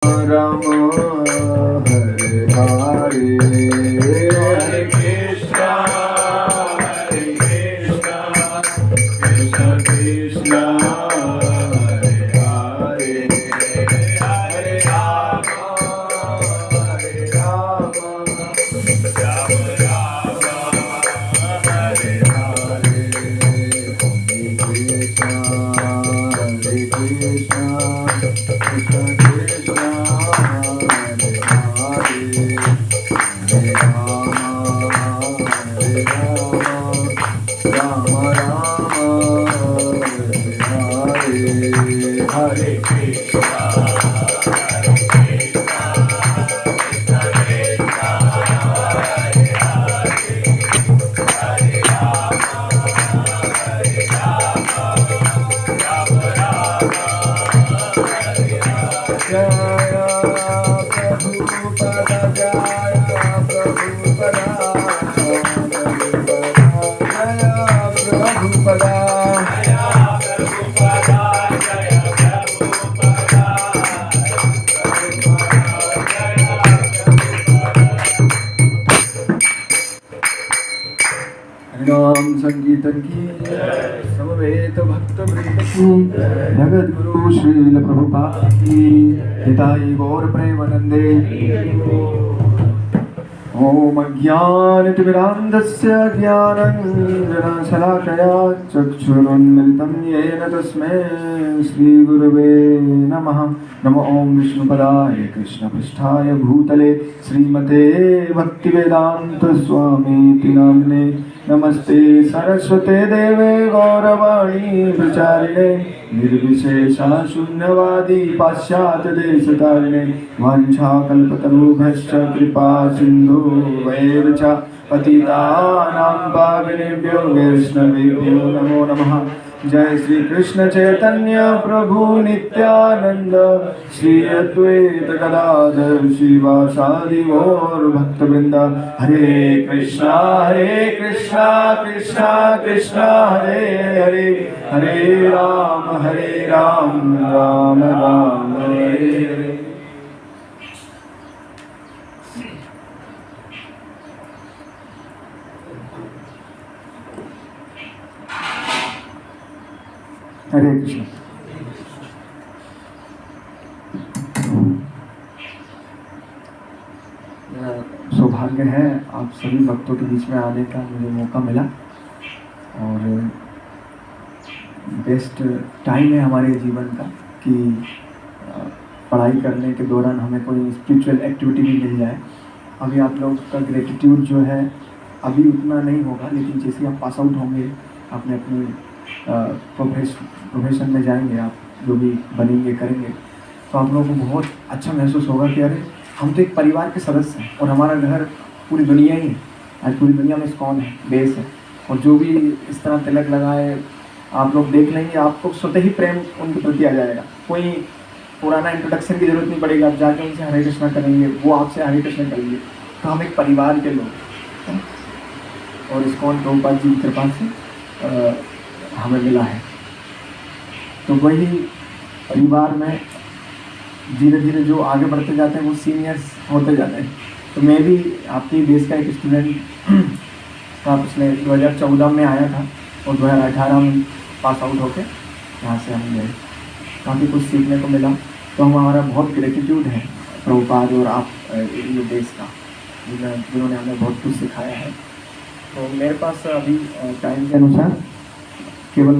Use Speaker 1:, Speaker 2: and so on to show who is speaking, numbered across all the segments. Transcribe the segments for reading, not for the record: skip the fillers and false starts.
Speaker 1: राम हरे हरे हरे कृष्णा कृष्ण कृष्ण हरे हरे हरे राम राम राम हरे हरे हरे कृष्ण कृष्ण कृष्ण हरे हरे हरे राम राम राम हरे हरे हरे नाम संकीर्तन की समवेत भक्त वृंद की जगत गुरु श्रील प्रभुपाद की हिताई गौर प्रेमानंदे ओम अज्ञानतिमिरान्धस्य ज्ञानञ्जनशलाकया चक्षुरुन्मिलितं येन तस्मै श्रीगुरवे नमः। नमो ओम विष्णुपदाय कृष्णपृष्ठाय भूतले श्रीमते भक्तिवेदांत स्वामीति नाम्ने नमस्ते सरस्वते देवे गौरवाणी प्रचारिणे निर्विशेषा शून्यवादी पाश्चात्य देशतारिणे वाञ्छाकल्पतरुभ्यश्च कृपा सिन्धु वैव च पतितानां पावनेभ्यो वैष्णवेभ्यो नमो नमः। जय श्री कृष्ण चैतन्य प्रभु नित्यानंद श्री अद्वैत गदाधर शिवासादि गौर भक्तवृंद हरे कृष्णा कृष्णा कृष्णा हरे हरे हरे राम राम राम हरे हरे। हरे कृष्ण। सौभाग्य है आप सभी भक्तों के बीच में आने का मुझे मौका मिला और बेस्ट टाइम है हमारे जीवन का कि पढ़ाई करने के दौरान हमें कोई स्पिरिचुअल एक्टिविटी भी मिल जाए। अभी आप लोग का ग्रेटिट्यूड जो है अभी उतना नहीं होगा, लेकिन जैसे आप पास आउट होंगे अपने अपनी प्रोफेशन में जाएंगे, आप जो भी बनेंगे करेंगे, तो आप लोगों को बहुत अच्छा महसूस होगा कि अरे हम तो एक परिवार के सदस्य हैं और हमारा घर पूरी दुनिया ही है। आज पूरी दुनिया में इस्कॉन है, बेस है, और जो भी इस तरह तिलक लगाए आप लोग देख लेंगे, आपको स्वतः ही प्रेम उनके प्रति आ जाएगा। कोई पुराना इंट्रोडक्शन की जरूरत नहीं पड़ेगी, आप जाके उनसे हरे कृष्णा करेंगे, वो आपसे हरे कृष्णा करेंगे। तो हम एक परिवार के लोग हैं और इस्कॉन प्रभुपाद जी की कृपा से हमें मिला है। तो वही परिवार में धीरे धीरे जो आगे बढ़ते जाते हैं वो सीनियर्स होते जाते हैं। तो मैं भी आपके देश का एक स्टूडेंट था, पिछले 2014 में आया था और 2018 में पास आउट होके यहाँ से हम गए। काफ़ी कुछ सीखने को मिला, तो हमारा बहुत ग्रेटिट्यूड है प्रभुपाद और आप ये देश का, जिन्होंने हमें बहुत कुछ सिखाया है। तो मेरे पास अभी टाइम के अनुसार केवल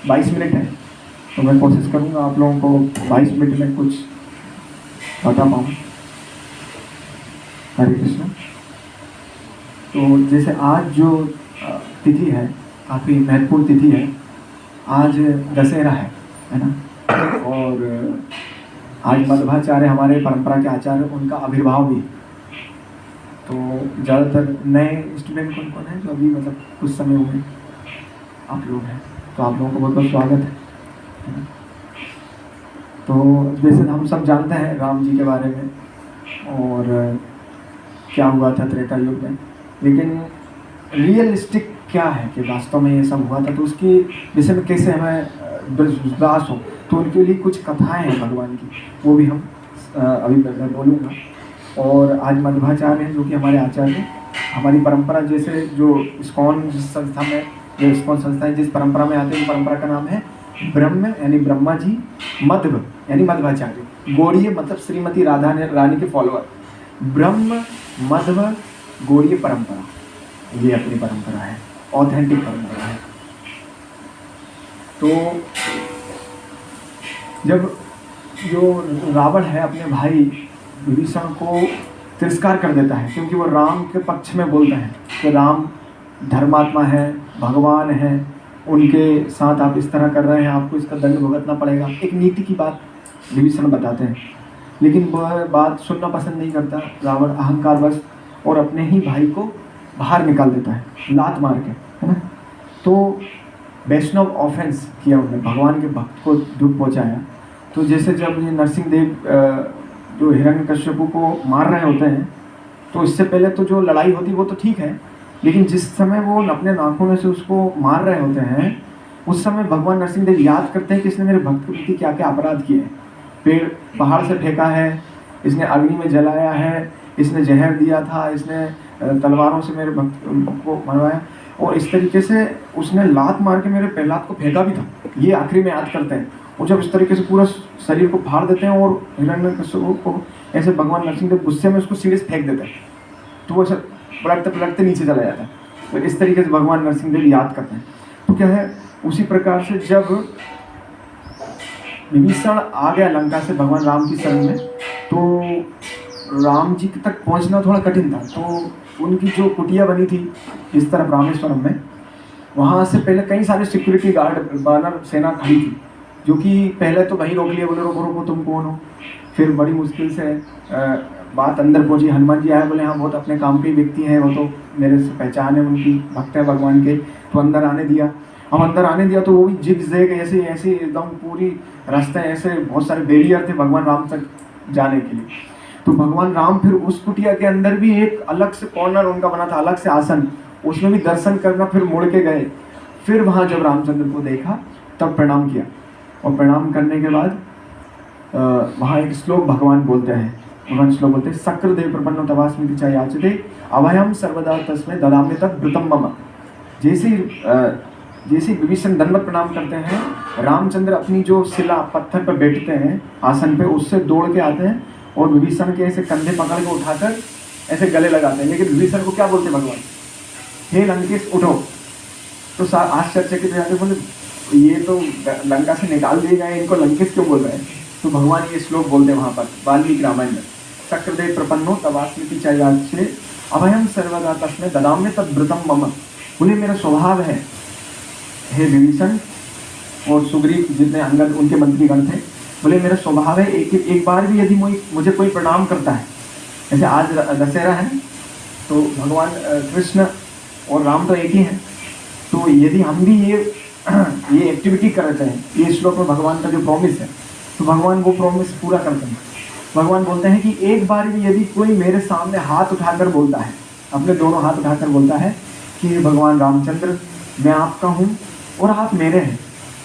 Speaker 1: 22 मिनट है, तो मैं कोशिश करूँगा आप लोगों को 22 मिनट में कुछ बता पाऊँ। हरे कृष्ण। तो जैसे आज जो तिथि है काफ़ी महत्वपूर्ण तिथि है, आज दशहरा है ना, और आज मध्वाचार्य हमारे परंपरा के आचार्य, उनका आविर्भाव भी। तो ज़्यादातर नए स्टूडेंट कौन कौन है जो अभी मतलब कुछ समय हुए आप लोग हैं, तो आप लोगों को बहुत बहुत स्वागत है। तो जैसे हम सब जानते हैं राम जी के बारे में और क्या हुआ था त्रेता युग में, लेकिन रियलिस्टिक क्या है कि वास्तव में ये सब हुआ था, तो उसकी विषय में कैसे हमें विश्वास हो, तो उनके लिए कुछ कथाएं हैं भगवान की, वो भी हम अभी मैं बोलूँगा। और आज मध्वाचार्य हैं जो कि हमारे आचार्य हैं। हमारी परंपरा जैसे जो इस्कॉन जिस संस्था में, जो इस्कॉन संस्था है जिस परंपरा में आते हैं, परंपरा का नाम है ब्रह्म यानी ब्रह्मा जी, मध्व यानी मध्वाचार्य, गौड़ीय मतलब श्रीमती राधा रानी के फॉलोअर, ब्रह्म मध्व गौड़ीय परंपरा, ये अपनी परंपरा है, ऑथेंटिक परंपरा है। तो जब जो रावण है अपने भाई विभीषण को तिरस्कार कर देता है, क्योंकि वो राम के पक्ष में बोलता है कि राम धर्मात्मा है, भगवान है, उनके साथ आप इस तरह कर रहे हैं, आपको इसका दंड भुगतना पड़ेगा। एक नीति की बात विभीषण बताते हैं, लेकिन वह बात सुनना पसंद नहीं करता रावण अहंकारवश, और अपने ही भाई को बाहर निकाल देता है लात मार के, है ना। तो वैष्णव ऑफेंस किया उन्होंने, भगवान के भक्त को दुख पहुंचाया। तो जैसे जब ये नरसिंह देव जो हिरण्यकश्यप को मार रहे होते हैं, तो इससे पहले तो जो लड़ाई होती वो तो ठीक है, लेकिन जिस समय वो अपने नाखूनों से उसको मार रहे होते हैं, उस समय भगवान नरसिंह देव याद करते हैं कि इसने मेरे भक्त के प्रति क्या क्या अपराध किए हैं। पेड़ पहाड़ से फेंका है, इसने अग्नि में जलाया है, इसने जहर दिया था, इसने तलवारों से मेरे भक्त को मरवाया, और इस तरीके से उसने लात मार के मेरे प्रहलाद को फेंका भी था। ये आखिरी में याद करते हैं, और जब इस तरीके से पूरा शरीर को फाड़ देते हैं और हिरण्यकश्यप को ऐसे भगवान नरसिंह देव गुस्से में उसको सीढ़ी से फेंक देते हैं, तो वो ऐसे पलटते पलटते नीचे चला जाता है। तो इस तरीके से भगवान नरसिंह देव याद करते हैं। तो क्या है, उसी प्रकार से जब विभीषण आ गया लंका से भगवान राम की शरण में, तो राम जी तक पहुंचना थोड़ा कठिन था। तो उनकी जो कुटिया बनी थी इस तरफ रामेश्वरम में, वहाँ से पहले कई सारे सिक्योरिटी गार्ड वानर सेना खड़ी थी, जो कि पहले तो वहीं रोक लिया, बोले रोको रोको तुम कौन हो। फिर बड़ी मुश्किल से बात अंदर पहुंची, हनुमान जी आए, बोले हाँ बहुत अपने काम के व्यक्ति हैं, वो तो मेरे से पहचान है, उनकी भक्त है भगवान के, तो अंदर आने दिया। हम अंदर आने दिया तो वो भी जिग जैग ऐसे ऐसे एकदम पूरी रास्ते ऐसे बहुत सारे बैरियर थे भगवान राम तक जाने के लिए। तो भगवान राम फिर उस कुटिया के अंदर भी एक अलग से कॉर्नर उनका बना था, अलग से आसन, उसमें भी दर्शन करना, फिर मुड़ के गए। फिर वहाँ जब रामचंद्र को देखा तब प्रणाम किया, और प्रणाम करने के बाद वहाँ एक श्लोक भगवान बोलते हैं, भगवान श्लोक बोलते हैं, शक्रदेव प्रपन्नो तवास्मि च याचते अभयम सर्वदा तस्मै ददाम्य तत् व्रतं मम। जैसे विभीषण दंडवत प्रणाम करते हैं, रामचंद्र अपनी जो शिला पत्थर पर बैठते हैं आसन पे, उससे दौड़ के आते हैं और विभीषण के ऐसे कंधे पकड़ के उठाकर ऐसे गले लगाते हैं। लेकिन विभीषण को क्या बोलते हैं भगवान, हे लंकेश उठो। तो आश्चर्यचकित जाते, बोले ये तो लंका से निकाल दिए गए, इनको लंकेश क्यों बोल रहे हैं। तो भगवान ये श्लोक बोलते हैं वहाँ पर वाल्मीकि रामायण में, शक्रदेव प्रपन्नो तवास्मि च याचते अभयम सर्वदा तस्मै ददाम्य तत् व्रतं मम। बोले मेरा स्वभाव है, हे विभीषण और सुग्रीव जितने अंगद उनके मंत्रीगण थे, बोले मेरा स्वभाव है एक बार भी यदि मुझे कोई प्रणाम करता है, जैसे आज दशहरा है तो भगवान कृष्ण और राम तो एक ही हैं, तो यदि हम भी ये एक्टिविटी करते हैं, ये श्लोक में भगवान का जो प्रॉमिस है, तो भगवान वो प्रॉमिस पूरा करते हैं। भगवान बोलते हैं कि एक बार भी यदि कोई मेरे सामने हाथ उठाकर बोलता है, अपने दोनों हाथ उठाकर बोलता है कि भगवान रामचंद्र मैं आपका हूँ और आप मेरे हैं,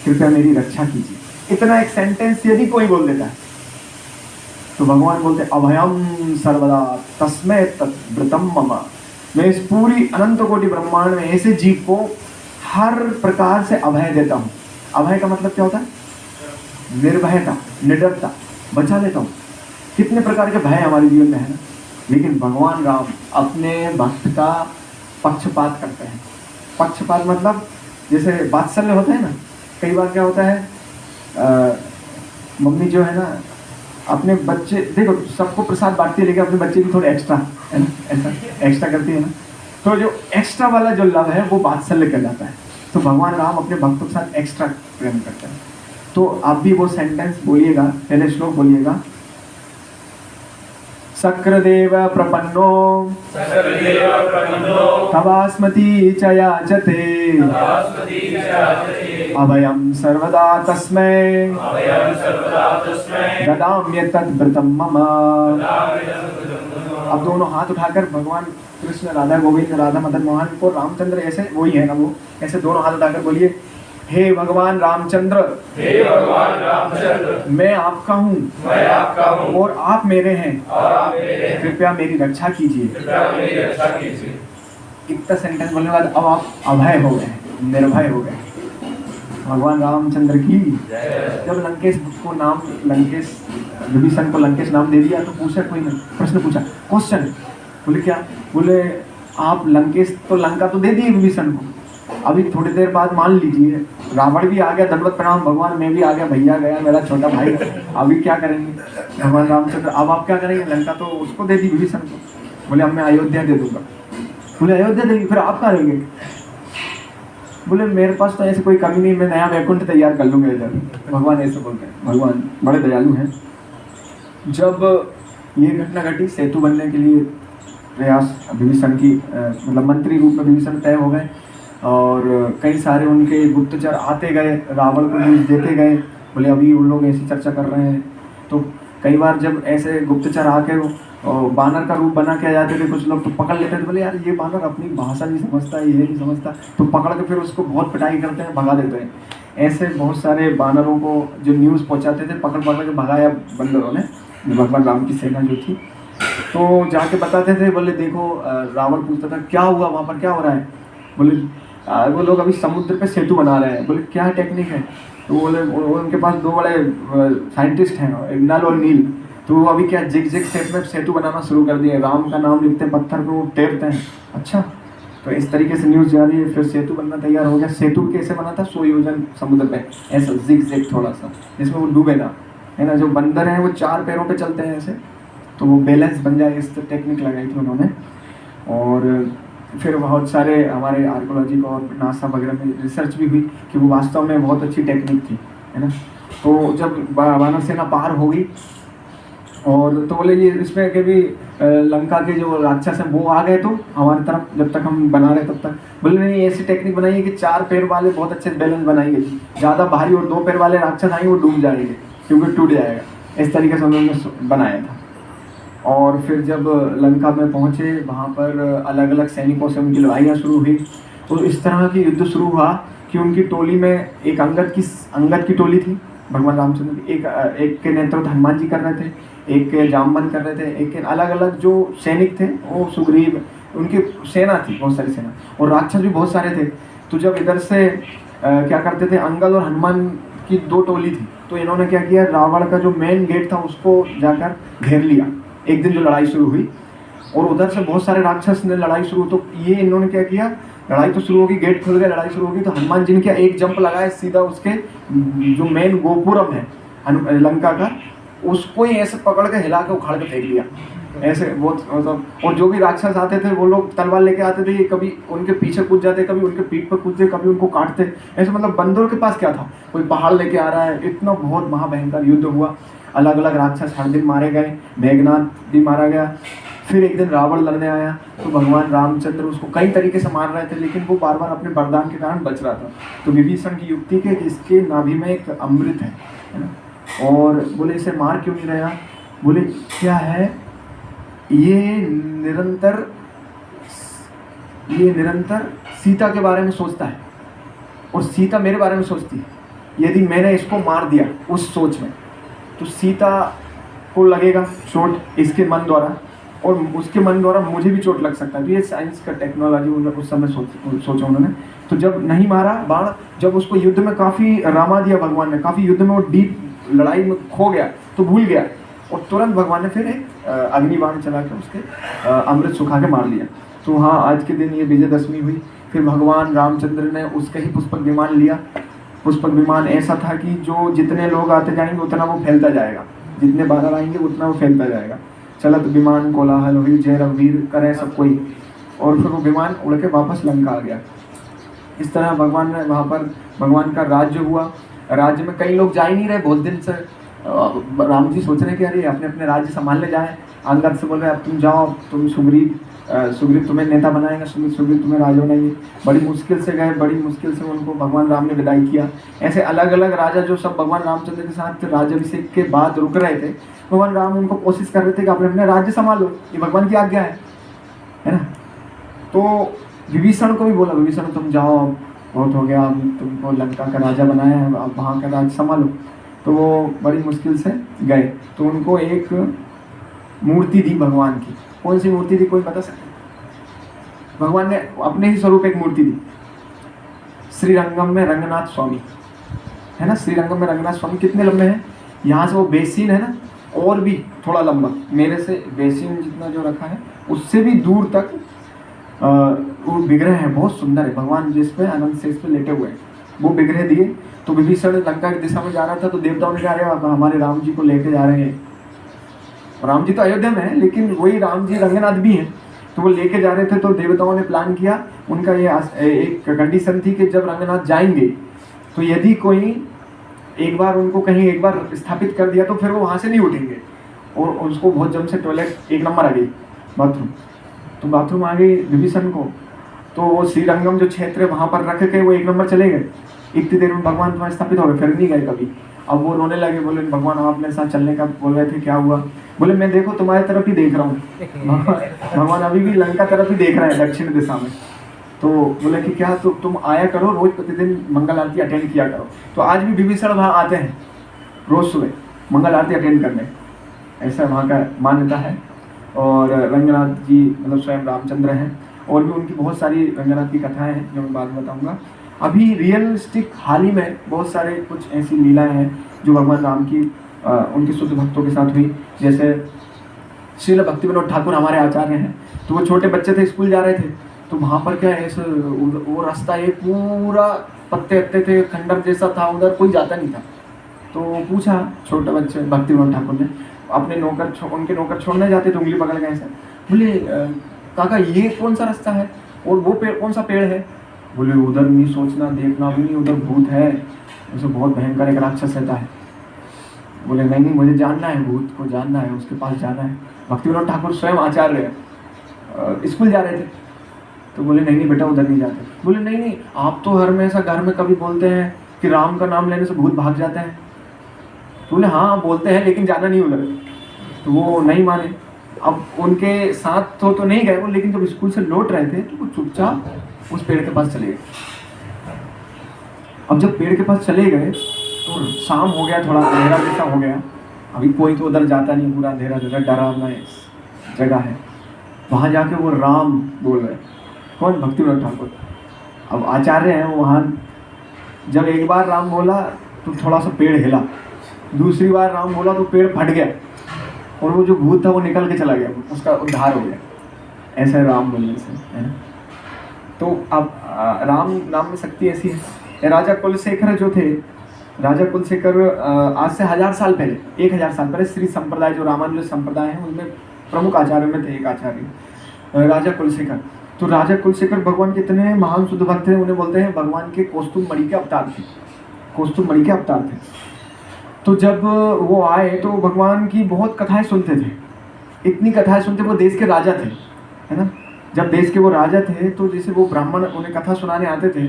Speaker 1: कृपया मेरी रक्षा कीजिए, इतना एक सेंटेंस यदि कोई बोल देता है, तो भगवान बोलते अभयम सर्वदा तस्मै तत् व्रतं मम। मैं इस पूरी अनंत कोटि ब्रह्मांड में ऐसे जीव को हर प्रकार से अभय देता हूँ। अभय का मतलब क्या होता है, निर्भयता, निडरता, बचा लेता हूँ। कितने प्रकार के भय हमारे जीवन में है ना, लेकिन भगवान राम अपने भक्त का पक्षपात करते हैं। पक्षपात मतलब जैसे वात्सल्य होता है ना, कई बार क्या होता है मम्मी जो है ना अपने बच्चे, देखो सबको प्रसाद बांटती है, लेकिन अपने बच्चे भी थोड़े एक्स्ट्रा है ना, ऐसा एक्स्ट्रा करती है ना, तो जो एक्स्ट्रा वाला जो लव है वो वात्सल्य कहलाता है। तो भगवान राम अपने भक्तों के साथ एक्स्ट्रा प्रेम करते हैं। तो आप भी वो सेंटेंस बोलिएगा, पहले श्लोक बोलिएगा, शक्रदेव प्रपन्नो तवास्मि च याचते अभयं सर्वदा तस्मै ददाम्य तत् व्रतं मम। अब दोनों हाथ उठाकर भगवान कृष्ण, राधा गोविंद, राधा मदन मोहन को रामचंद्र ऐसे वही है ना, वो ऐसे दोनों हाथ उठाकर बोलिए, हे भगवान रामचंद्र,
Speaker 2: हे भगवान रामचंद्र,
Speaker 1: मैं आपका हूँ
Speaker 2: मैं आपका हूँ
Speaker 1: और आप मेरे हैं,
Speaker 2: और आप मेरे हैं,
Speaker 1: कृपया मेरी रक्षा कीजिए।
Speaker 2: कृपया मेरी रक्षा कीजिए।
Speaker 1: इतना सेंटेंस बोलने के बाद अब आप अभय हो गए, निर्भय हो गए। भगवान रामचंद्र की जब लंकेश को नाम लंकेश विभीषण को लंकेश नाम दे दिया तो पूछा कोई नहीं, प्रश्न पूछा, क्वेश्चन। बोले क्या? बोले आप लंकेश तो लंका तो दे दिए विभीषण को, अभी थोड़ी देर बाद मान लीजिए रावण भी आ गया, दंडवत प्रणाम भगवान, मैं भी आ गया, भैया गया, मेरा छोटा भाई, अभी क्या करेंगे? भगवान रामचंद्र अब आप क्या करेंगे? लंका तो उसको दे दी विभीषण को। बोले अब मैं अयोध्या दे दूंगा। बोले अयोध्या देंगे, फिर आप कहाँ रहेंगे? बोले मेरे पास तो ऐसे कोई कमी नहीं, मैं नया वैकुंठ तैयार कर लूंगा इधर। भगवान ऐसे बोलते हैं, भगवान बड़े दयालु हैं। जब ये घटना घटी, सेतु बनने के लिए प्रयास विभीषण की मतलब मंत्री रूप में विभीषण तय हो गए और कई सारे उनके गुप्तचर आते गए, रावण को न्यूज़ देते गए। बोले अभी उन लोग ऐसी चर्चा कर रहे हैं। तो कई बार जब ऐसे गुप्तचर आके बानर का रूप बना के आ जाते थे कुछ लोग, तो पकड़ लेते थे। बोले यार ये बानर अपनी भाषा नहीं समझता है, ये नहीं समझता, तो पकड़ के फिर उसको बहुत पिटाई करते हैं, भगा देते हैं। ऐसे बहुत सारे बानरों को जो न्यूज़ पहुंचाते थे पकड़ पकड़ के भगाया बंदरों ने, भगवान राम की सेना जो थी। तो जाके बताते थे, बोले देखो रावण पूछता था क्या हुआ वहाँ पर, क्या हो रहा है? बोले वो लोग अभी समुद्र पे सेतु बना रहे हैं। बोले क्या टेक्निक है? तो बोले उनके पास दो बड़े साइंटिस्ट हैं, एक नल और नील, तो वो अभी क्या जिग जिग शेप में सेतु बनाना शुरू कर दिए, राम का नाम लिखते हैं पत्थर पे, वो टेरते हैं। अच्छा, तो इस तरीके से न्यूज़ जा रही है। फिर सेतु बनना तैयार हो गया। सेतु कैसे बना था? 100 योजन समुद्र पे, ऐसा जिग जिग थोड़ा सा, जिसमें वो डूबे ना, है ना। जो बंदर हैं वो 4 पैरों पे चलते हैं ऐसे, तो वो बैलेंस बन जाए, इस टेक्निक लगाई थी उन्होंने। और फिर बहुत सारे हमारे आर्कोलॉजी को और नासा वगैरह में रिसर्च भी हुई कि वो वास्तव में बहुत अच्छी टेक्निक थी, है ना। तो जब वानर सेना पार हो गई और तो बोले ये इसमें कि भी लंका के जो राक्षस हैं वो आ गए तो हमारी तरफ, जब तक हम बना रहे तब तक। बोले नहीं, ऐसी टेक्निक बनाई है कि 4 पैर वाले बहुत अच्छे बैलेंस बनाई गई, ज़्यादा भारी और 2 पैर वाले राक्षस आएंगे वो डूब जाएंगे क्योंकि टूट जाएगा। इस तरीके से उन्होंने बनाया था। और फिर जब लंका में पहुँचे वहाँ पर अलग अलग सैनिकों से उनकी लड़ाइयाँ शुरू हुई। तो इस तरह की युद्ध शुरू हुआ कि उनकी टोली में एक अंगद की टोली थी, भगवान रामचंद्र की, एक के नेतृत्व हनुमान जी कर रहे थे, एक के जामवंत कर रहे थे, एक के अलग अलग जो सैनिक थे वो सुग्रीव, उनकी सेना थी, बहुत सारी सेना, और राक्षस भी बहुत सारे थे। तो जब इधर से क्या करते थे, अंगद और हनुमान की 2 टोली थी, तो इन्होंने क्या किया, रावण का जो मेन गेट था उसको जाकर घेर लिया। एक दिन जो लड़ाई शुरू हुई और उधर से बहुत सारे राक्षस ने लड़ाई शुरू, तो ये इन्होंने क्या किया, लड़ाई तो शुरू होगी, गेट खुल गया, लड़ाई शुरू होगी, तो हनुमान जी ने क्या एक जंप लगाया, सीधा उसके जो मेन गोपुरम है लंका का, उसको ही ऐसे पकड़ के हिला के उखाड़ के फेंक दिया ऐसे बहुत मतलब। और जो भी राक्षस आते थे वो लोग तलवार लेके आते थे, ये कभी उनके पीछे कूद जाते, कभी उनके पीठ पर कूदते, कभी उनको काटते, ऐसे मतलब बंदरों के पास क्या था, कोई पहाड़ लेके आ रहा है। इतना बहुत महाभयंकर युद्ध हुआ, अलग अलग राक्षस हर दिन मारे गए, मेघनाथ भी मारा गया। फिर एक दिन रावण लड़ने आया तो भगवान रामचंद्र उसको कई तरीके से मार रहे थे, लेकिन वो बार बार अपने वरदान के कारण बच रहा था। तो विभीषण की युक्ति के कि इसके नाभि में एक अमृत है ना, और बोले इसे मार क्यों नहीं रहा? बोले क्या है, ये निरंतर सीता के बारे में सोचता है और सीता मेरे बारे में सोचती है। यदि मैंने इसको मार दिया उस सोच में, तो सीता को लगेगा चोट इसके मन द्वारा और उसके मन द्वारा मुझे भी चोट लग सकता है। तो ये साइंस का टेक्नोलॉजी उस समय सोचा उन्होंने। तो जब नहीं मारा बाण, जब उसको युद्ध में काफ़ी रमा दिया भगवान ने, काफ़ी युद्ध में वो डीप लड़ाई में खो गया तो भूल गया, और तुरंत भगवान ने फिर एक अग्नि बाण चला के उसके अमृत सुखा के मार लिया। तो हाँ, आज के दिन ये विजयदशमी हुई। फिर भगवान रामचंद्र ने उसका ही पुष्पक विमान लिया। पुष्पक विमान ऐसा था कि जो जितने लोग आते जाएंगे उतना वो फैलता जाएगा, जितने बानर आएंगे उतना वो फैलता जाएगा। चलत विमान कोलाहल हुई, जय रघुवीर करे सब कोई, और फिर वो विमान उड़ के वापस लंका आ गया। इस तरह भगवान ने वहाँ पर भगवान का राज्य हुआ। राज्य में कई लोग जा ही नहीं रहे बहुत दिन से। राम जी सोच रहे कि अरे अपने अपने राज्य संभालने जाए। अंगद से बोल रहे अब तुम जाओ, तुम सुग्रीव तुम्हें नेता बनाएगा, सुग्रीव तुम्हें राजा बनाएंगे। बड़ी मुश्किल से गए, बड़ी मुश्किल से उनको भगवान राम ने विदाई किया। ऐसे अलग अलग राजा जो सब भगवान रामचंद्र के साथ राज्याभिषेक के बाद रुक रहे थे, भगवान राम उनको कोशिश कर रहे थे कि अपने अपने राज्य संभालो, ये भगवान की आज्ञा है ना। तो विभीषण को भी बोला, विभीषण तुम जाओ, बहुत हो गया, अब तुमको लंका का राजा बनाया है, अब वहाँ का राज संभालो। तो वो बड़ी मुश्किल से गए, तो उनको एक मूर्ति दी भगवान की। कौन सी मूर्ति दी, कोई बता सकते? भगवान ने अपने ही स्वरूप एक मूर्ति दी। श्रीरंगम में रंगनाथ स्वामी है ना, श्रीरंगम में रंगनाथ स्वामी कितने लंबे हैं, यहाँ से वो बेसिन है ना, और भी थोड़ा लंबा, मेरे से बेसिन जितना जो रखा है उससे भी दूर तक वो विग्रह है, बहुत सुंदर है। भगवान जिस पे आनंद से इस पे लेटे हुए हैं, वो विग्रह दिए। तो विभीषण लंका की दिशा में जा रहा था, तो देवताओं ने कहा अरे हमारे राम जी को लेके जा रहे हैं। राम जी तो अयोध्या में है, लेकिन वही राम जी रंगनाथ भी हैं, तो वो लेके जा रहे थे। तो देवताओं ने प्लान किया, उनका ये एक कंडीशन थी कि जब रंगनाथ जाएंगे तो यदि कोई एक बार उनको कहीं एक बार स्थापित कर दिया तो फिर वो वहाँ से नहीं उठेंगे। और उसको बहुत जम से टॉयलेट एक नंबर आ गई, बाथरूम, तो बाथरूम आ गई विभीषण को, तो वो श्रीरंगम जो क्षेत्र है वहाँ पर रख के वो एक नंबर चले गए। इतनी देर में भगवान वहाँ स्थापित हो गए, फिर नहीं गए कभी। अब वो रोने लगे, बोले भगवान आप मेरे साथ चलने का बोल रहे थे, क्या हुआ? बोले मैं देखो तुम्हारी तरफ ही देख रहा हूँ। भगवान अभी भी लंका तरफ ही देख रहे हैं, दक्षिण दिशा में। तो बोले कि क्या, तो तुम आया करो रोज प्रतिदिन मंगल आरती अटेंड किया करो। तो आज भी विभीषण वहाँ आते हैं रोज सुबह मंगल आरती अटेंड करने, ऐसा वहाँ का मान्यता है। और रंगनाथ जी मतलब स्वयं रामचंद्र हैं, और भी उनकी बहुत सारी रंगनाथ की कथाएं हैं जो मैं बाद में बताऊँगा। अभी रियलिस्टिक हाल ही में बहुत सारे कुछ ऐसी लीलाएं हैं जो भगवान राम की उनके शुद्ध भक्तों के साथ हुई। जैसे श्रील भक्ति विनोद ठाकुर हमारे आचार्य हैं, तो वो छोटे बच्चे थे, स्कूल जा रहे थे, तो वहाँ पर क्या है वो रास्ता ये पूरा पत्ते अत्ते थे, खंडर जैसा था, उधर कोई जाता नहीं था। तो पूछा छोटे बच्चे भक्ति विनोद ठाकुर ने, अपने उनके नौकर छोड़ने जाते थे, उंगली पकड़ गए ऐसे, बोले काका ये कौन सा रास्ता है और वो पेड़ कौन सा पेड़ है? बोले उधर नहीं सोचना, देखना भी नहीं, उधर भूत है, उसे बहुत भयंकर एक राक्षस रहता है। बोले नहीं नहीं मुझे जानना है, भूत को जानना है, उसके पास जाना है। भक्ति विनोद ठाकुर स्वयं आचार्य स्कूल जा रहे थे, तो बोले नहीं नहीं बेटा उधर नहीं जाते। बोले नहीं नहीं आप तो हर हमेशा घर में कभी बोलते हैं कि राम का नाम लेने से भूत भाग जाते हैं। तो बोले हाँ बोलते हैं लेकिन जाना नहीं उधर। तो वो नहीं माने। अब उनके साथ तो नहीं गए वो, लेकिन जब स्कूल से लौट रहे थे तो वो चुपचाप उस पेड़ के पास चले गए। अब जब पेड़ के पास चले गए तो शाम हो गया, थोड़ा अंधेरा जैसा हो गया, अभी कोई तो उधर जाता नहीं, पूरा अंधेरा जगह, डरावना जगह है। वहाँ जाके वो राम बोल रहे, कौन? भक्ति विनोद ठाकुर। अब आचार्य हैं वो वहाँ, जब एक बार राम बोला तो थोड़ा सा पेड़ हिला, दूसरी बार राम बोला तो पेड़ फट गया और वो जो भूत था वो निकल के चला गया, उसका उद्धार हो गया। ऐसा है राम बोलने से, है ना। तो अब राम नाम में शक्ति ऐसी है। राजा कुलशेखर जो थे, राजा कुलशेखर आज से 1000 साल पहले, 1000 साल पहले श्री संप्रदाय जो रामानुज संप्रदाय है उनमें प्रमुख आचार्य में थे एक आचार्य राजा कुलशेखर। तो राजा कुलशेखर भगवान के इतने महान शुद्ध भक्त थे, उन्हें बोलते हैं भगवान के कौस्तुभ मणि के अवतार थे, कौस्तुभ मणि के अवतार थे। तो जब वो आए तो भगवान की बहुत कथाएं सुनते थे, इतनी कथाएं सुनते, वो देश के राजा थे, है ना। जब देश के वो राजा थे तो जैसे वो ब्राह्मण उन्हें कथा सुनाने आते थे,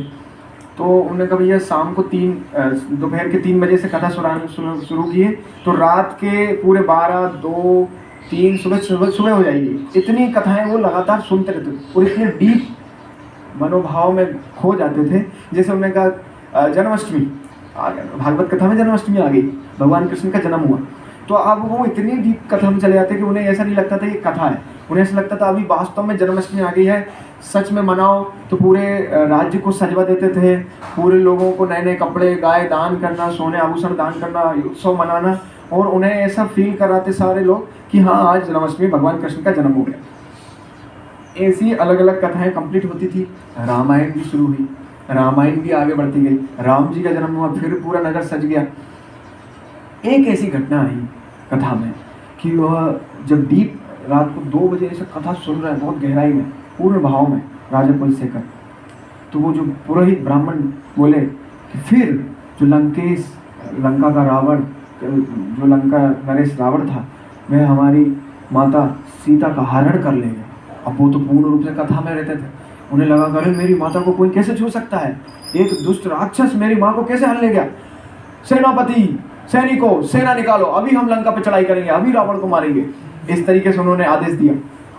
Speaker 1: तो उन्होंने कहा भैया शाम को दोपहर के 3 बजे से कथा सुनाना शुरू किए, तो रात के पूरे 12, 2, 3 सुबह हो जाएगी। इतनी कथाएं वो लगातार सुनते रहते और इतने डीप मनोभाव में खो जाते थे। जैसे उन्होंने कहा जन्माष्टमी आ गया, भागवत कथा में जन्माष्टमी आ गई, भगवान कृष्ण का जन्म हुआ, तो अब वो इतनी डीप कथा में चले जाते कि उन्हें ऐसा नहीं लगता था ये कथा है, उन्हें ऐसा लगता था अभी वास्तव में जन्माष्टमी आ गई है, सच में मनाओ। तो पूरे राज्य को सजवा देते थे, पूरे लोगों को नए नए कपड़े, गाय दान करना, सोने आभूषण दान करना, उत्सव मनाना, और उन्हें ऐसा फील कराते सारे लोग कि हाँ आज जन्माष्टमी भगवान कृष्ण का जन्म हो गया। ऐसी अलग अलग कथाएं कंप्लीट होती थी। रामायण भी शुरू हुई, रामायण भी आगे बढ़ती गई, राम जी का जन्म हुआ, फिर पूरा नगर सज गया। एक ऐसी घटना आई कथा में कि वह जब डीप रात को 2 बजे ऐसे कथा सुन रहे हैं, बहुत गहराई में, पूर्ण भाव में, राजा कुलशेखर, तो वो जो पुरोहित ब्राह्मण बोले कि फिर जो लंका का रावण, जो लंका नरेश रावण था, वह हमारी माता सीता का हरण कर लेगा। अब वो तो पूर्ण रूप से कथा में रहते थे, उन्हें लगा अरे मेरी माता को कोई कैसे छू सकता है, एक दुष्ट राक्षस मेरी माँ को कैसे हर ले गया। सेनापति, सैनिकों, सेना निकालो, अभी हम लंका पे चढ़ाई करेंगे, अभी रावण को मारेंगे। इस तरीके से उन्होंने आदेश दिया।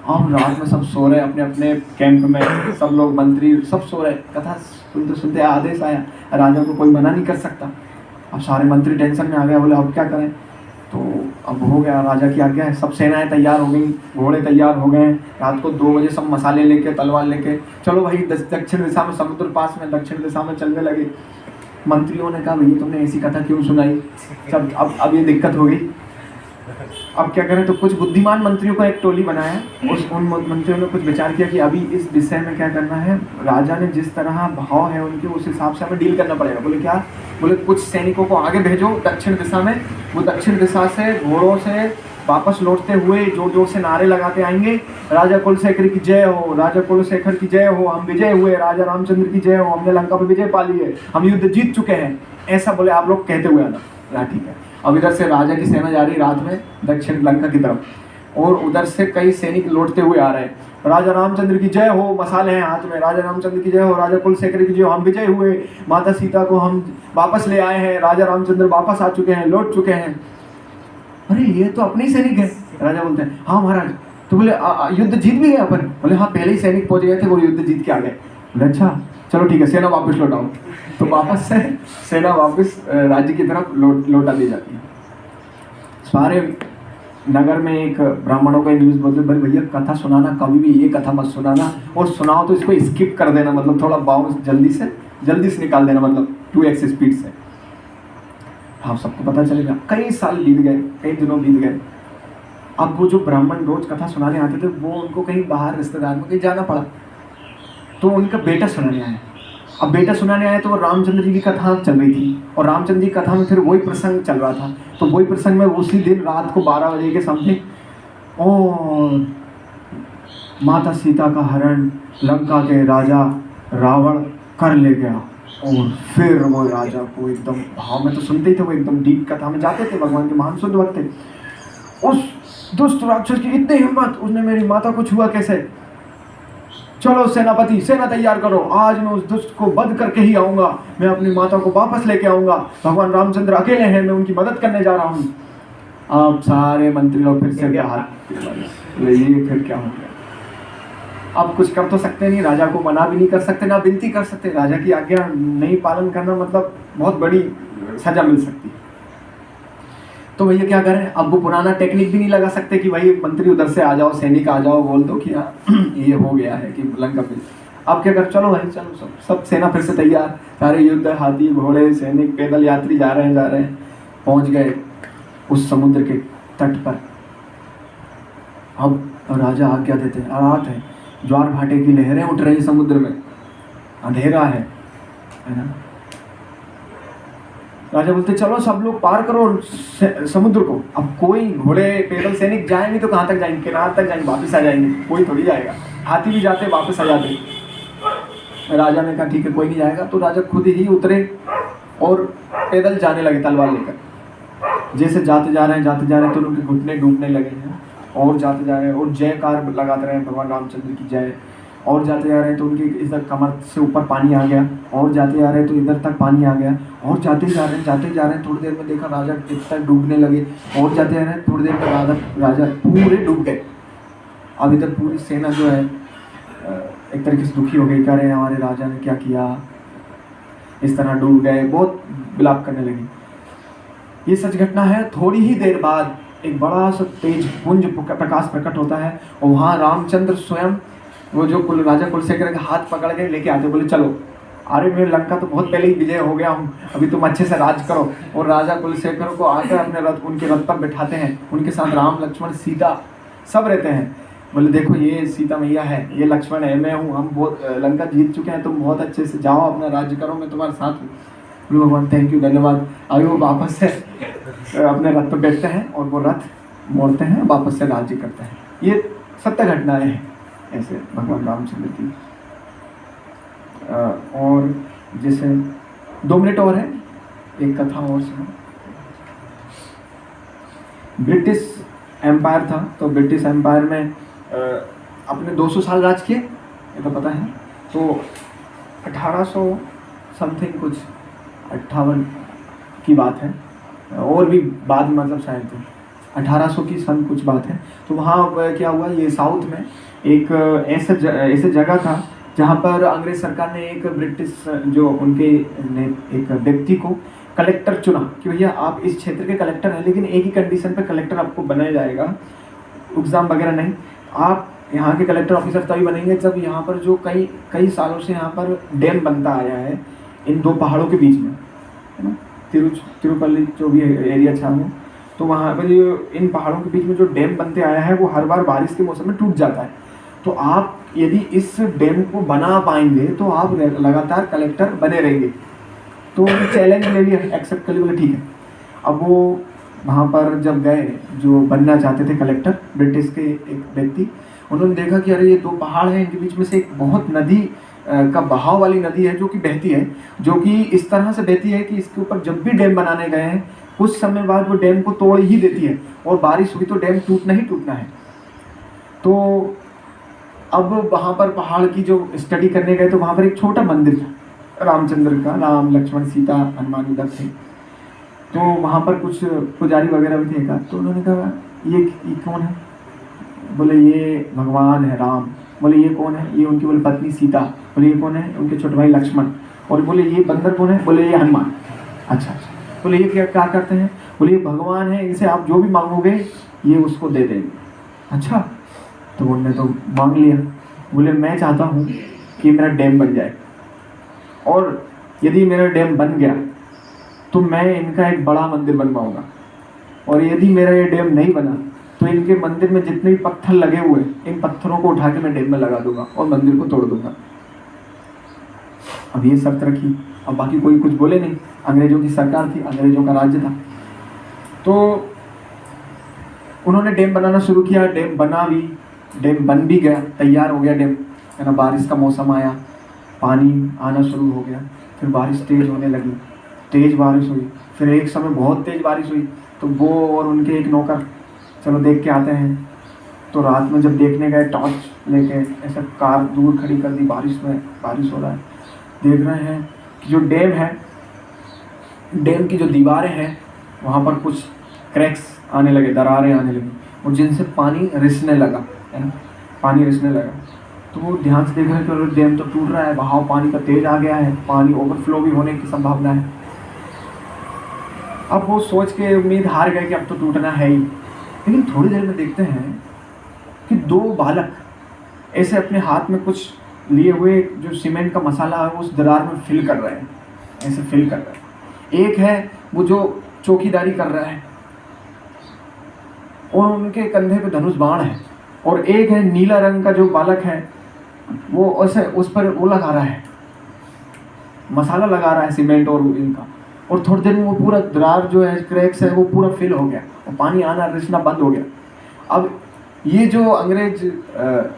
Speaker 1: और रात में सब सो रहे अपने अपने कैंप में, सब लोग मंत्री सब सो रहे। कथा सुनते सुनते आदेश आया, राजा को कोई मना नहीं कर सकता। अब सारे मंत्री टेंशन में आ गए, बोले अब क्या करें। तो अब हो गया, राजा की आज्ञा है, सब सेनाएं तैयार हो गई, घोड़े तैयार हो गए। रात को 2 बजे सब मसाले लेके, तलवार लेके, चलो भाई दक्षिण दिशा में, समुद्र पास में दक्षिण दिशा में चलने लगे। मंत्रियों ने कहा भैया तुमने ऐसी कथा क्यों सुनाई, सब अब ये दिक्कत हो गई, अब क्या करें। तो कुछ बुद्धिमान मंत्रियों का एक टोली बनाया, उन मंत्रियों ने कुछ विचार किया कि अभी इस विषय में क्या करना है, राजा ने जिस तरह भाव है उनके, उस हिसाब से हमें डील करना पड़ेगा। बोले क्या, बोले कुछ सैनिकों को आगे भेजो दक्षिण दिशा में, वो दक्षिण दिशा से घोड़ों से वापस लौटते हुए जोर जोर से नारे लगाते आएंगे, राजा कुलशेखर की जय हो, राजा कुलशेखर की जय हो, हम विजय हुए, राजा रामचंद्र की जय हो, हमने लंका पर विजय पा ली है, हम युद्ध जीत चुके हैं, ऐसा बोले आप लोग कहते हुए आना। ठीक है। अब इधर से राजा की सेना जा रही रात में दक्षिण लंका की तरफ, और उधर से कई सैनिक लौटते हुए आ रहे हैं, राजा रामचंद्र की जय हो, मसाले हैं हाथ में, राजा रामचंद्र की जय हो, राजा कुलशेखर की जय हो, हम विजय हुए, माता सीता को हम वापस ले आए हैं, राजा रामचंद्र वापस आ चुके हैं, लौट चुके हैं। अरे ये तो अपने ही सैनिक है। राजा बोलते हैं हाँ महाराज। तो बोले युद्ध जीत भी गए अपन। बोले हाँ पहले ही सैनिक पहुंच गए थे, वो युद्ध जीत के आ गए। बोले अच्छा चलो ठीक है, सेना वापस लौटाओ। तो वापस से सेना वापस राज्य की तरफ लौटा दी जाती है। सारे नगर में एक ब्राह्मणों का न्यूज़ बोलते भाई भैया कथा सुनाना कभी भी ये कथा मत सुनाना, और सुनाओ तो इसको स्किप कर देना, मतलब थोड़ा बाउंस जल्दी से निकाल देना, मतलब 2x स्पीड से। हाँ सबको पता चलेगा। कई साल बीत गए, कई दिनों बीत गए। अब वो जो ब्राह्मण रोज कथा सुनाने आते थे, वो उनको कहीं बाहर रिश्तेदार में कहीं जाना पड़ा, तो उनका बेटा सुनाने आया। अब बेटा सुनाने आया तो वो रामचंद्र जी की कथा चल रही थी, और रामचंद्र जी की कथा में फिर वही प्रसंग चल रहा था। तो वही प्रसंग में उसी दिन रात को 12 बजे के समथिंग, और माता सीता का हरण लंका के राजा रावण कर ले गया। और फिर वो राजा को एकदम भाव में, तो सुनते ही थे वो एकदम डीप कथा में जाते थे, भगवान के महान शुद्ध भक्त थे। उस दुष्ट राक्षस की इतनी हिम्मत, उसने मेरी माता को छुआ कैसे, चलो सेनापति सेना तैयार करो, आज मैं उस दुष्ट को वध करके ही आऊंगा, मैं अपनी माता को वापस लेके आऊंगा, भगवान रामचंद्र अकेले हैं, मैं उनकी मदद करने जा रहा हूँ। अब सारे मंत्री लोग फिर से हाथ, ये फिर क्या हो गया। अब कुछ कर तो सकते नहीं, राजा को मना भी नहीं कर सकते, ना विनती कर सकते। राजा की आज्ञा नहीं पालन करना मतलब बहुत बड़ी सजा मिल सकती है। तो भैया क्या करें, अब वो पुराना टेक्निक भी नहीं लगा सकते कि भाई मंत्री उधर से आ जाओ, सैनिक आ जाओ, बोल दो कि ये हो गया है कि लंका पे। अब क्या कर, चलो भाई चलो, सब सेना फिर से तैयार, सारे युद्ध, हाथी घोड़े सैनिक पैदल यात्री जा रहे हैं। पहुंच गए उस समुद्र के तट पर। अब राजा आज्ञा देते हैं, रात है, ज्वार भाटे की लहरें उठ रही समुद्र में, अंधेरा है ना। राजा बोलते चलो सब लोग पार करो समुद्र को। अब कोई घोड़े पैदल सैनिक जाएंगे तो कहाँ तक जाएंगे, किनारे तक जाएंगे, वापस आ जाएंगे, कोई थोड़ी जाएगा। हाथी भी जाते वापस आ जाते। राजा ने कहा ठीक है कोई नहीं जाएगा, तो राजा खुद ही उतरे और पैदल जाने लगे तलवार लेकर। जैसे जाते जा रहे हैं तो उनके घुटने डूबने लगे हैं, और जाते जा रहे हैं और जयकार लगाते रहे भगवान रामचंद्र की जय। और जाते जा रहे हैं तो उनके इधर कमर से ऊपर पानी आ गया, और जाते जा रहे हैं तो इधर तक पानी आ गया, और जाते जा रहे हैं। थोड़ी देर में देखा राजा इतना डूबने लगे, और जाते जा रहे हैं, थोड़ी देर में राजा पूरे डूब गए। अब इधर पूरी सेना जो है एक तरीके से दुखी हो गई, कह रहे हैं हमारे राजा ने क्या किया, इस तरह डूब गए, बहुत विलाप करने लगी। ये सच घटना है। थोड़ी ही देर बाद एक बड़ा सा तेज पुंज प्रकाश प्रकट होता है, और वहाँ रामचंद्र स्वयं वो जो राजा कुलशेखर का हाथ पकड़ के लेके आते, बोले चलो, अरे मेरे लंका तो बहुत पहले ही विजय हो गया हूँ, अभी तुम अच्छे से राज करो। और राजा कुलशेखर को आकर अपने उनके रथ पर बैठाते हैं, उनके साथ राम लक्ष्मण सीता सब रहते हैं। बोले देखो ये सीता मैया है, ये लक्ष्मण है, मैं हूँ, हम बहुत लंका जीत चुके हैं, तुम बहुत अच्छे से जाओ अपना राज्य करो, मैं तुम्हारे साथ हूँ। बोले भगवान थैंक यू, धन्यवाद। अभी वो वापस से अपने रथ पर बैठते हैं, और वो रथ मोड़ते हैं, वापस से राज्य करते हैं। ये सत्य घटनाएं हैं ऐसे भगवान रामचंद्र की। और जैसे 2 मिनट और है, एक कथा और सुनो। ब्रिटिश एम्पायर था, तो ब्रिटिश एम्पायर में अपने 200 साल राज किए, ये तो पता है। तो 1800 समथिंग कुछ 58 की बात है, और भी बाद में मतलब शायद 1800 की सन कुछ बात है। तो वहाँ क्या हुआ, ये साउथ में एक ऐसे जगह था जहाँ पर अंग्रेज सरकार ने एक ब्रिटिश जो उनके ने एक व्यक्ति को कलेक्टर चुना कि भैया आप इस क्षेत्र के कलेक्टर हैं, लेकिन एक ही कंडीशन पे कलेक्टर आपको बनाया जाएगा, एग्ज़ाम वगैरह नहीं। आप यहाँ के कलेक्टर ऑफिसर तभी बनेंगे जब यहाँ पर जो कई सालों से यहाँ पर डैम बनता आया है इन दो पहाड़ों के बीच में, है ना, तिरुपल्ली जो भी एरिया था वो, तो वहाँ पर इन पहाड़ों के बीच में जो डैम बनते आया है वो हर बार बारिश के मौसम में टूट जाता है। तो आप यदि इस डैम को बना पाएंगे तो आप लगातार कलेक्टर बने रहेंगे। तो चैलेंज ले लिया, एक्सेप्ट कर लिया, बोले ठीक है। अब वो वहाँ पर जब गए जो बनना चाहते थे कलेक्टर, ब्रिटिश के एक व्यक्ति, उन्होंने देखा कि अरे ये दो पहाड़ हैं, इनके बीच में से एक बहुत नदी का बहाव वाली नदी है जो कि बहती है, जो कि इस तरह से बहती है कि इसके ऊपर जब भी डैम बनाने गए हैं कुछ समय बाद वो डैम को तोड़ ही देती है, और बारिश हुई तो डैम टूटना ही टूटना है। तो अब वहाँ पर पहाड़ की जो स्टडी करने गए तो वहाँ पर एक छोटा मंदिर था रामचंद्र का, राम लक्ष्मण सीता हनुमान उधर थे। तो वहाँ पर कुछ पुजारी वगैरह भी थे का, तो उन्होंने कहा ये कौन है? बोले ये भगवान है राम। बोले ये कौन है? ये उनकी बोले पत्नी सीता। बोले ये कौन है? उनके छोटे भाई लक्ष्मण। और बोले ये बंदर कौन है? बोले ये हनुमान। अच्छा। बोले ये क्या करते हैं? बोले ये भगवान है, इनसे आप जो भी मांगोगे ये उसको दे देंगे। अच्छा, तो उन्होंने तो मांग लिया। बोले मैं चाहता हूँ कि मेरा डैम बन जाए, और यदि मेरा डैम बन गया तो मैं इनका एक बड़ा मंदिर बनवाऊंगा, और यदि मेरा ये डैम नहीं बना तो इनके मंदिर में जितने भी पत्थर लगे हुए इन पत्थरों को उठा के मैं डैम में लगा दूंगा और मंदिर को तोड़ दूंगा। अब ये शर्त रखी। अब बाकी कोई कुछ बोले नहीं, अंग्रेजों की सरकार थी, अंग्रेजों का राज्य था। तो उन्होंने डैम बनाना शुरू किया, डैम बना भी, डैम बन भी गया, तैयार हो गया डैम, है ना। बारिश का मौसम आया, पानी आना शुरू हो गया, फिर बारिश तेज़ होने लगी, तेज़ बारिश हुई, फिर एक समय बहुत तेज़ बारिश हुई। तो वो और उनके एक नौकर चलो देख के आते हैं। तो रात में जब देखने गए टॉर्च लेके, ऐसा कार दूर खड़ी कर दी, बारिश में बारिश हो रहा है, देख रहे हैं कि जो डैम है, डैम की जो दीवारें हैं वहाँ पर कुछ क्रैक्स आने लगे, दरारें आने लगी, और जिनसे पानी रिसने लगा, है ना, पानी रिसने लगा। तो वो ध्यान से देख रहे हैं कि डैम तो टूट रहा है, बहाव पानी का तेज आ गया है, पानी ओवरफ्लो भी होने की संभावना है। अब वो सोच के उम्मीद हार गए कि अब तो टूटना है ही। लेकिन थोड़ी देर में देखते हैं कि दो बालक ऐसे अपने हाथ में कुछ लिए हुए जो सीमेंट का मसाला है उस दरार में फिल कर रहे हैं, ऐसे फिल कर रहे हैं। एक है वो जो चौकीदारी कर रहा है और उनके कंधे पे धनुष बाण है, और एक है नीला रंग का जो बालक है वो ऐसे उस पर वो लगा रहा है, मसाला लगा रहा है सीमेंट और इनका। और थोड़ी देर में वो पूरा दरार जो है, क्रैक्स है, वो पूरा फिल हो गया और पानी आना रिसना बंद हो गया। अब ये जो अंग्रेज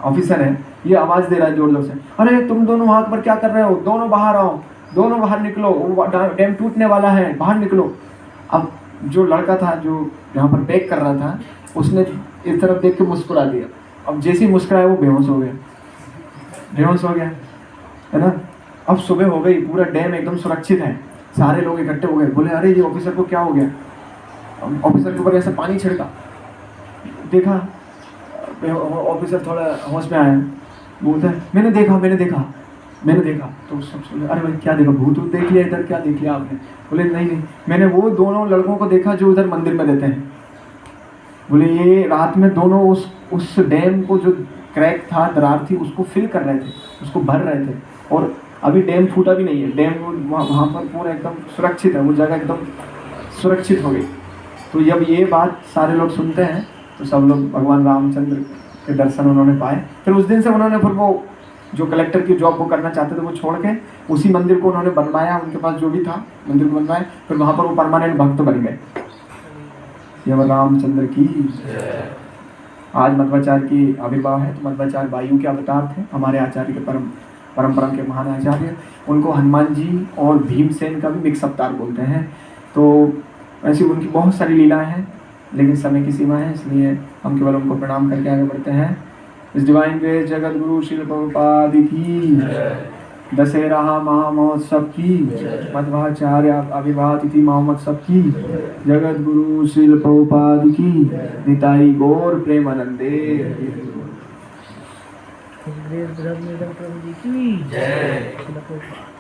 Speaker 1: ऑफिसर है ये आवाज़ दे रहा है जोर जोर से, अरे तुम दोनों वहाँ पर क्या कर रहे हो? दोनों बाहर आओ, दोनों बाहर निकलो, डैम टूटने वाला है, बाहर निकलो। अब जो लड़का था जो यहाँ पर पैक कर रहा था उसने इस तरफ देख के मुस्कुरा दिया। अब जैसे ही मुस्कुराया वो बेहोश हो गया, है ना। अब सुबह हो गई, पूरा डैम एकदम सुरक्षित है, सारे लोग इकट्ठे हो गए। बोले अरे ये ऑफिसर को क्या हो गया? ऑफिसर के ऊपर ऐसे पानी छिड़का, देखा, ऑफिसर थोड़ा होश में आया, बोलता है मैंने देखा। तो सब बोले अरे भाई क्या देखा? भूत देख लिया इधर? क्या देख लिया आपने? बोले नहीं, मैंने वो दोनों लड़कों को देखा जो उधर मंदिर में रहते हैं। बोले ये रात में दोनों उस डैम को जो क्रैक था, दरार थी, उसको फिल कर रहे थे, उसको भर रहे थे, और अभी डैम फूटा भी नहीं है। डैम वहाँ पर पूरा एकदम सुरक्षित है, वो जगह एकदम सुरक्षित हो गई। तो जब ये बात सारे लोग सुनते हैं तो सब लोग भगवान रामचंद्र के दर्शन उन्होंने पाए। फिर उस दिन से उन्होंने फिर वो जो कलेक्टर की जॉब वो करना चाहते थे वो छोड़ के उसी मंदिर को उन्होंने बनवाया, उनके पास जो भी था मंदिर को बनवाया, फिर वहाँ पर वो परमानेंट भक्त बन गए। ये रामचंद्र की आज मध्वाचार्य की आविर्भाव है। तो मध्वाचार्य वायु के अवतार थे, हमारे आचार्य के परंपरा के महान आचार्य। उनको हनुमान जी और भीमसेन का भी मिक्स अवतार बोलते हैं। तो ऐसी उनकी बहुत सारी लीलाएं हैं, लेकिन समय की सीमा है, इसलिए हम केवल उनको प्रणाम करके आगे बढ़ते हैं। इस डिवाइन ग्रेस जगत गुरु श्रील प्रभुपाद की दशहरा महामहोत्सव की, मध्वाचार्य आविर्भाव तिथि महोत्सव की, जगत गुरु श्रील प्रभुपाद की, निताई गौर प्रेमानंदे।
Speaker 3: प्रभु जी की जय।